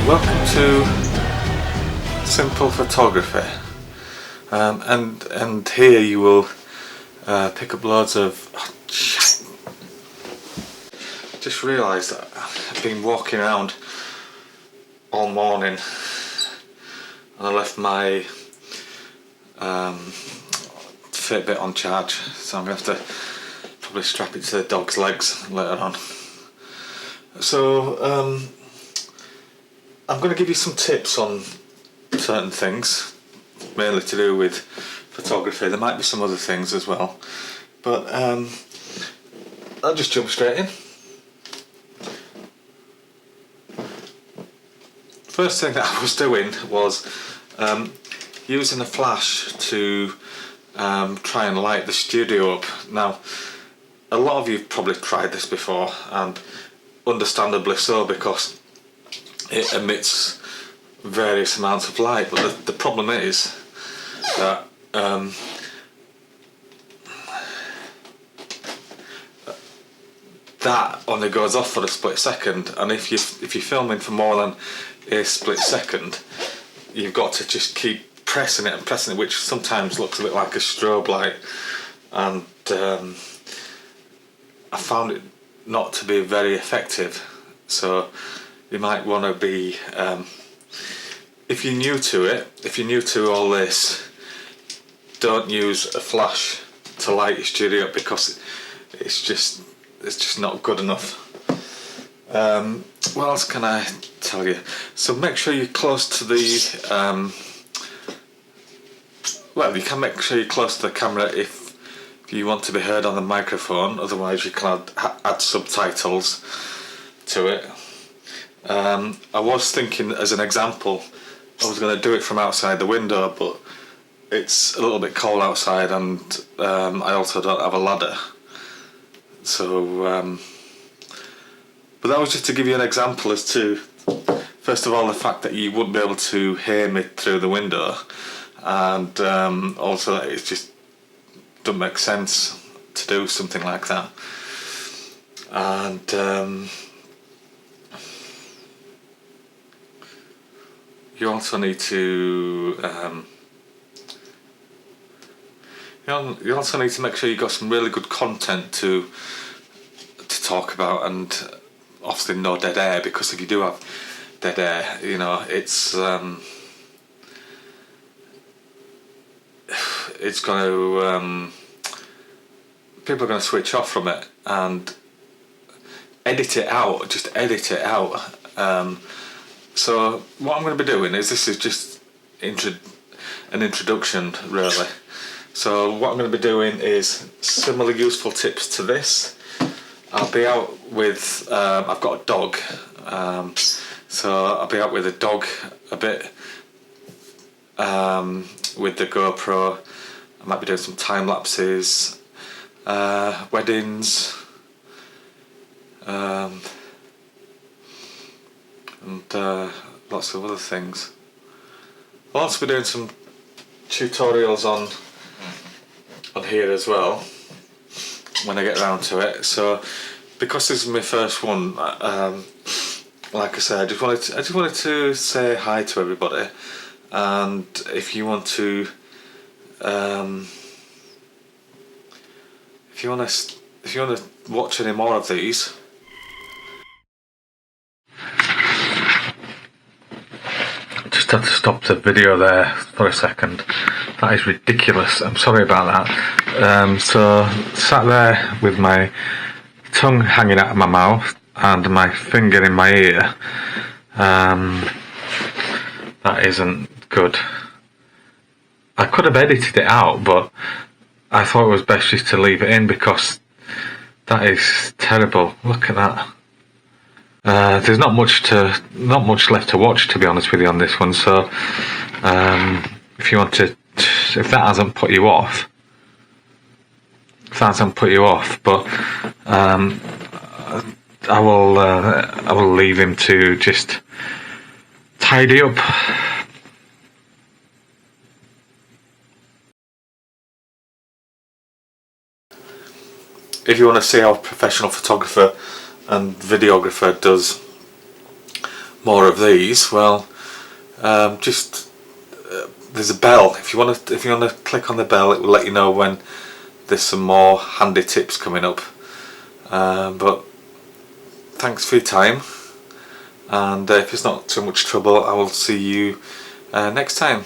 Welcome to Simple Photography, and here you will pick up loads of just realised that I've been walking around all morning and I left my Fitbit on charge, so I'm going to have to probably strap it to the dog's legs later on. So I'm going to give you some tips on certain things, mainly to do with photography. There might be some other things as well, but I'll just jump straight in. First thing that I was doing was using a flash to try and light the studio up. Now, a lot of you have probably tried this before, and understandably so, because it emits various amounts of light, but the problem is that that only goes off for a split second, and if you're filming for more than a split second, you've got to just keep pressing it, which sometimes looks a bit like a strobe light, and I found it not to be very effective. So you might want to be, if you're new to all this, don't use a flash to light your studio up, because it's just not good enough. What else can I tell you? So make sure you're close to the well, you can make sure you're close to the camera if you want to be heard on the microphone, otherwise you can add subtitles to it. I was thinking, as an example, I was going to do it from outside the window, but it's a little bit cold outside, and I also don't have a ladder. So but that was just to give you an example as to, first of all, the fact that you wouldn't be able to hear me through the window, and also that it just doesn't make sense to do something like that. And you also need to you also need to make sure you've got some really good content to talk about, and obviously no dead air, because if you do have dead air, you know, it's going to people are going to switch off from it and edit it out. So what I'm going to be doing is, this is just an introduction really. So what I'm going to be doing is similar useful tips to this. I'll be out with, I've got a dog, so I'll be out with a dog a bit, with the GoPro. I might be doing some time lapses, weddings, and lots of other things. I'll also be doing some tutorials on here as well when I get around to it. So because this is my first one, like I said, I just wanted to say hi to everybody, and if you want to watch any more of these, just had to stop the video there for a second. That is ridiculous. I'm sorry about that. So sat there with my tongue hanging out of my mouth and my finger in my ear. That isn't good. I could have edited it out, but I thought it was best just to leave it in, because that is terrible. Look at that. There's not much left to watch, to be honest with you, on this one. So if that hasn't put you off, but I will leave him to just tidy up. If you want to see how a professional photographer and videographer does more of these, well, just there's a bell. If you want to click on the bell, it will let you know when there's some more handy tips coming up. But thanks for your time, and if it's not too much trouble, I will see you next time.